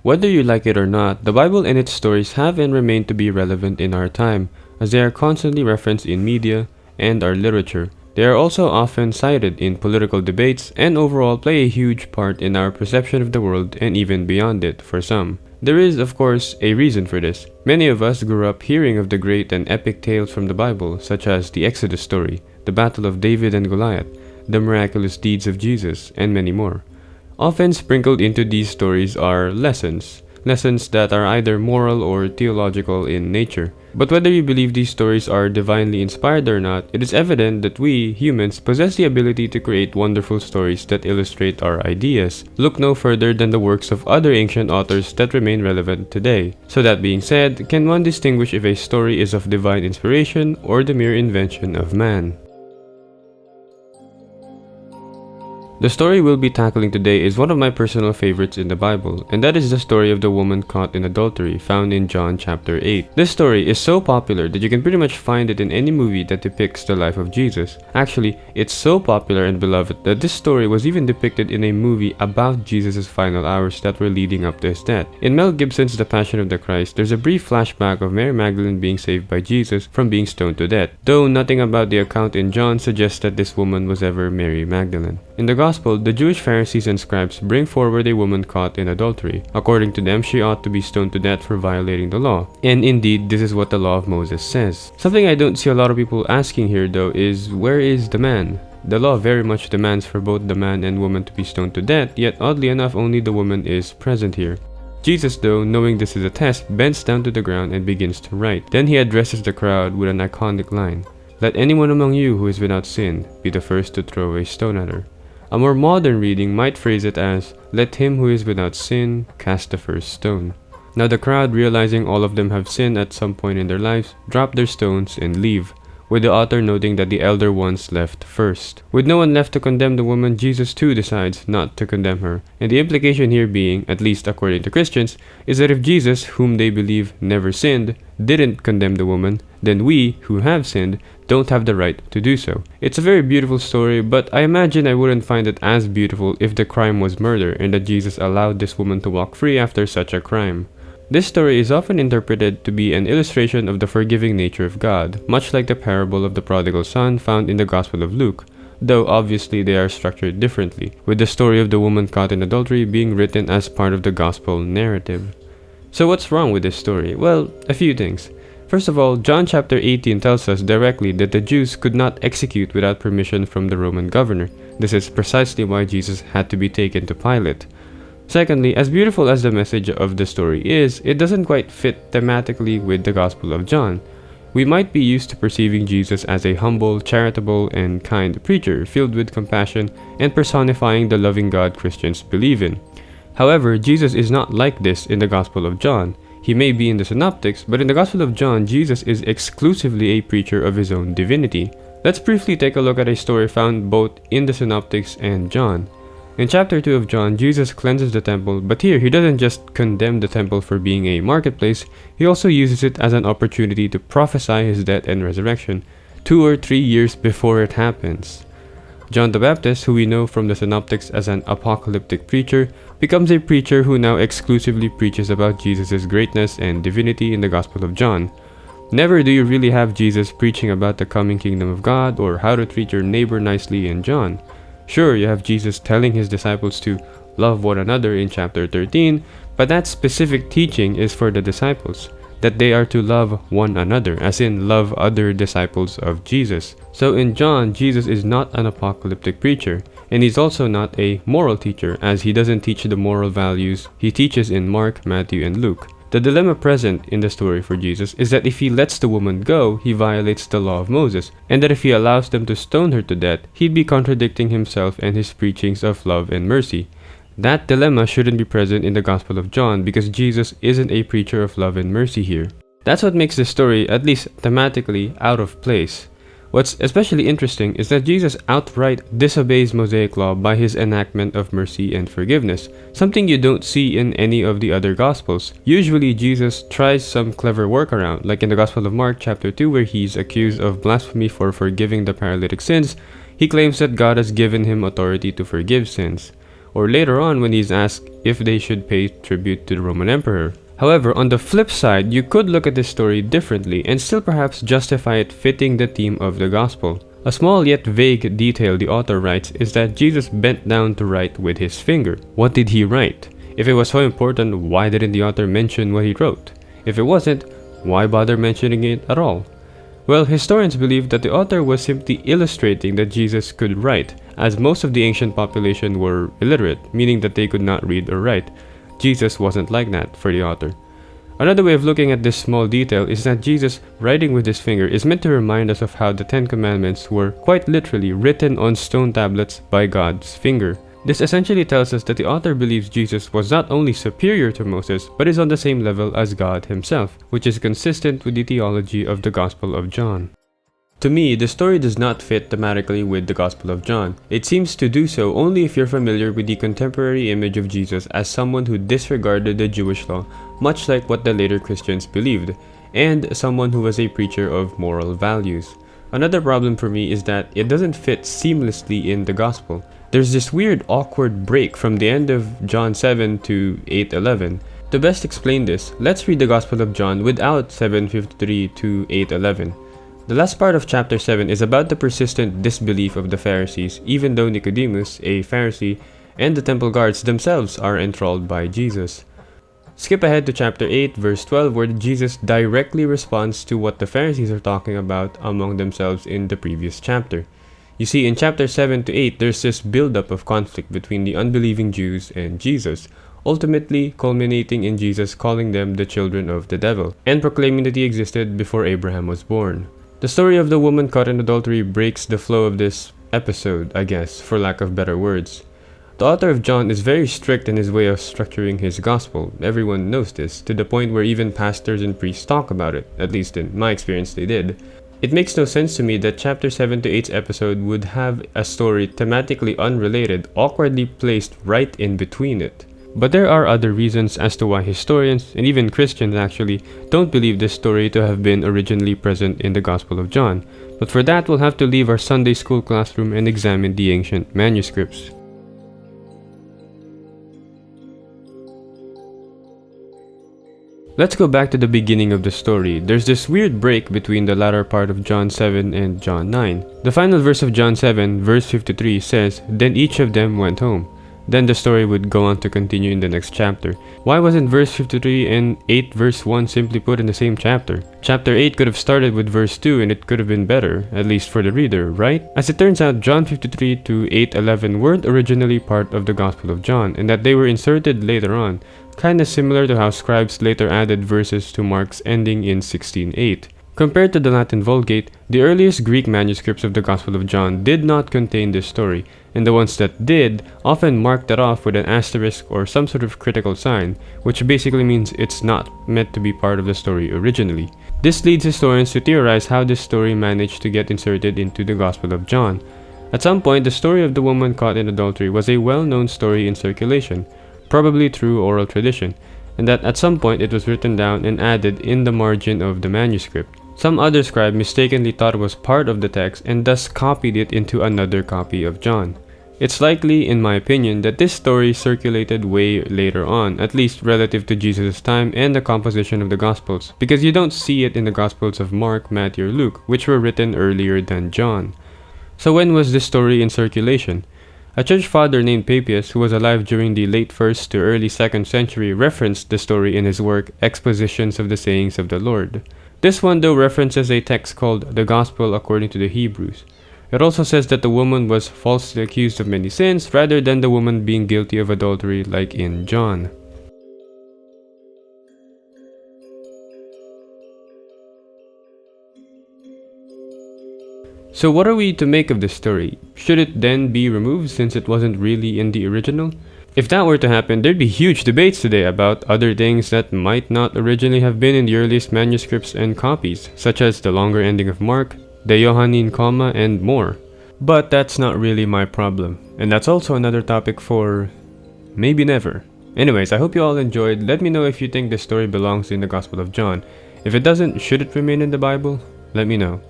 Whether you like it or not, the Bible and its stories have and remain to be relevant in our time, as they are constantly referenced in media and our literature. They are also often cited in political debates and overall play a huge part in our perception of the world and even beyond it for some. There is, of course, a reason for this. Many of us grew up hearing of the great and epic tales from the Bible, such as the Exodus story, the Battle of David and Goliath, the miraculous deeds of Jesus, and many more. Often sprinkled into these stories are lessons that are either moral or theological in nature. But whether you believe these stories are divinely inspired or not, it is evident that we, humans, possess the ability to create wonderful stories that illustrate our ideas. Look no further than the works of other ancient authors that remain relevant today. So that being said, can one distinguish if a story is of divine inspiration or the mere invention of man? The story we'll be tackling today is one of my personal favorites in the Bible, and that is the story of the woman caught in adultery, found in John chapter 8. This story is so popular that you can pretty much find it in any movie that depicts the life of Jesus. Actually, it's so popular and beloved that this story was even depicted in a movie about Jesus' final hours that were leading up to his death. In Mel Gibson's The Passion of the Christ, there's a brief flashback of Mary Magdalene being saved by Jesus from being stoned to death, though nothing about the account in John suggests that this woman was ever Mary Magdalene. In the Gospel, the Jewish Pharisees and scribes bring forward a woman caught in adultery. According to them, she ought to be stoned to death for violating the law. And indeed, this is what the law of Moses says. Something I don't see a lot of people asking here though is, where is the man? The law very much demands for both the man and woman to be stoned to death, yet oddly enough only the woman is present here. Jesus, though, knowing this is a test, bends down to the ground and begins to write. Then he addresses the crowd with an iconic line, "Let anyone among you who is without sin be the first to throw a stone at her." A more modern reading might phrase it as, "Let him who is without sin cast the first stone." Now the crowd, realizing all of them have sinned at some point in their lives, drop their stones and leave, with the author noting that the elder ones left first. With no one left to condemn the woman, Jesus too decides not to condemn her. And the implication here being, at least according to Christians, is that if Jesus, whom they believe never sinned, didn't condemn the woman, then we, who have sinned, don't have the right to do so. It's a very beautiful story, but I imagine I wouldn't find it as beautiful if the crime was murder and that Jesus allowed this woman to walk free after such a crime. This story is often interpreted to be an illustration of the forgiving nature of God, much like the parable of the prodigal son found in the Gospel of Luke, though obviously they are structured differently, with the story of the woman caught in adultery being written as part of the Gospel narrative. So what's wrong with this story? Well, a few things. First of all, John chapter 18 tells us directly that the Jews could not execute without permission from the Roman governor. This is precisely why Jesus had to be taken to Pilate. Secondly, as beautiful as the message of the story is, it doesn't quite fit thematically with the Gospel of John. We might be used to perceiving Jesus as a humble, charitable, and kind preacher filled with compassion and personifying the loving God Christians believe in. However, Jesus is not like this in the Gospel of John. He may be in the Synoptics, but in the Gospel of John, Jesus is exclusively a preacher of his own divinity. Let's briefly take a look at a story found both in the Synoptics and John. In chapter 2 of John, Jesus cleanses the temple, but here he doesn't just condemn the temple for being a marketplace, he also uses it as an opportunity to prophesy his death and resurrection, 2 or 3 years before it happens. John the Baptist, who we know from the Synoptics as an apocalyptic preacher, becomes a preacher who now exclusively preaches about Jesus' greatness and divinity in the Gospel of John. Never do you really have Jesus preaching about the coming kingdom of God or how to treat your neighbor nicely in John. Sure, you have Jesus telling his disciples to love one another in chapter 13, but that specific teaching is for the disciples, that they are to love one another, as in love other disciples of Jesus. So in John, Jesus is not an apocalyptic preacher, and he's also not a moral teacher, as he doesn't teach the moral values he teaches in Mark, Matthew, and Luke. The dilemma present in the story for Jesus is that if he lets the woman go, he violates the law of Moses, and that if he allows them to stone her to death, he'd be contradicting himself and his preachings of love and mercy. That dilemma shouldn't be present in the Gospel of John because Jesus isn't a preacher of love and mercy here. That's what makes this story, at least thematically, out of place. What's especially interesting is that Jesus outright disobeys Mosaic law by his enactment of mercy and forgiveness, something you don't see in any of the other Gospels. Usually Jesus tries some clever workaround, like in the Gospel of Mark chapter 2 where he's accused of blasphemy for forgiving the paralytic sins. He claims that God has given him authority to forgive sins. or later on when he's asked if they should pay tribute to the Roman emperor. However, on the flip side, you could look at this story differently and still perhaps justify it fitting the theme of the gospel. A small yet vague detail the author writes is that Jesus bent down to write with his finger. What did he write? If it was so important, why didn't the author mention what he wrote? If it wasn't, why bother mentioning it at all? Well, historians believe that the author was simply illustrating that Jesus could write, as most of the ancient population were illiterate, meaning that they could not read or write. Jesus wasn't like that for the author. Another way of looking at this small detail is that Jesus writing with his finger is meant to remind us of how the Ten Commandments were quite literally written on stone tablets by God's finger. This essentially tells us that the author believes Jesus was not only superior to Moses, but is on the same level as God himself, which is consistent with the theology of the Gospel of John. To me, the story does not fit thematically with the Gospel of John. It seems to do so only if you're familiar with the contemporary image of Jesus as someone who disregarded the Jewish law, much like what the later Christians believed, and someone who was a preacher of moral values. Another problem for me is that it doesn't fit seamlessly in the Gospel. There's this weird awkward break from the end of John 7 to 8:11. To best explain this, let's read the Gospel of John without 7:53 to 8:11. The last part of chapter 7 is about the persistent disbelief of the Pharisees, even though Nicodemus, a Pharisee, and the temple guards themselves are enthralled by Jesus. Skip ahead to chapter 8, verse 12, where Jesus directly responds to what the Pharisees are talking about among themselves in the previous chapter. You see, in chapter 7 to 8, there's this buildup of conflict between the unbelieving Jews and Jesus, ultimately culminating in Jesus calling them the children of the devil, and proclaiming that he existed before Abraham was born. The story of the woman caught in adultery breaks the flow of this episode, I guess, for lack of better words. The author of John is very strict in his way of structuring his gospel. Everyone knows this, to the point where even pastors and priests talk about it, at least in my experience they did. It makes no sense to me that chapter 7 to 8's episode would have a story thematically unrelated awkwardly placed right in between it. But there are other reasons as to why historians, and even Christians actually, don't believe this story to have been originally present in the Gospel of John. But for that, we'll have to leave our Sunday school classroom and examine the ancient manuscripts. Let's go back to the beginning of the story. There's this weird break between the latter part of John 7 and John 9. The final verse of John 7, verse 53 says, "Then each of them went home." Then the story would go on to continue in the next chapter. Why wasn't verse 53 and 8 verse 1 simply put in the same chapter? Chapter 8 could have started with verse 2 and it could have been better, at least for the reader, right? As it turns out, John 53 to 8:11 weren't originally part of the Gospel of John, and that they were inserted later on, kinda similar to how scribes later added verses to Mark's ending in 16:8. Compared to the Latin Vulgate, the earliest Greek manuscripts of the Gospel of John did not contain this story, and the ones that did often marked it off with an asterisk or some sort of critical sign, which basically means it's not meant to be part of the story originally. This leads historians to theorize how this story managed to get inserted into the Gospel of John. At some point, the story of the woman caught in adultery was a well-known story in circulation, probably through oral tradition, and that at some point it was written down and added in the margin of the manuscript. Some other scribe mistakenly thought it was part of the text and thus copied it into another copy of John. It's likely, in my opinion, that this story circulated way later on, at least relative to Jesus' time and the composition of the Gospels, because you don't see it in the Gospels of Mark, Matthew, or Luke, which were written earlier than John. So when was this story in circulation? A church father named Papias, who was alive during the late 1st to early 2nd century, referenced the story in his work Expositions of the Sayings of the Lord. This one though references a text called the Gospel according to the Hebrews. It also says that the woman was falsely accused of many sins rather than the woman being guilty of adultery like in John. So what are we to make of this story? Should it then be removed since it wasn't really in the original? If that were to happen, there'd be huge debates today about other things that might not originally have been in the earliest manuscripts and copies, such as the longer ending of Mark, the Johannine comma, and more. But that's not really my problem, and that's also another topic for maybe never. Anyways, I hope you all enjoyed. Let me know if you think this story belongs in the Gospel of John. If it doesn't, should it remain in the Bible? Let me know.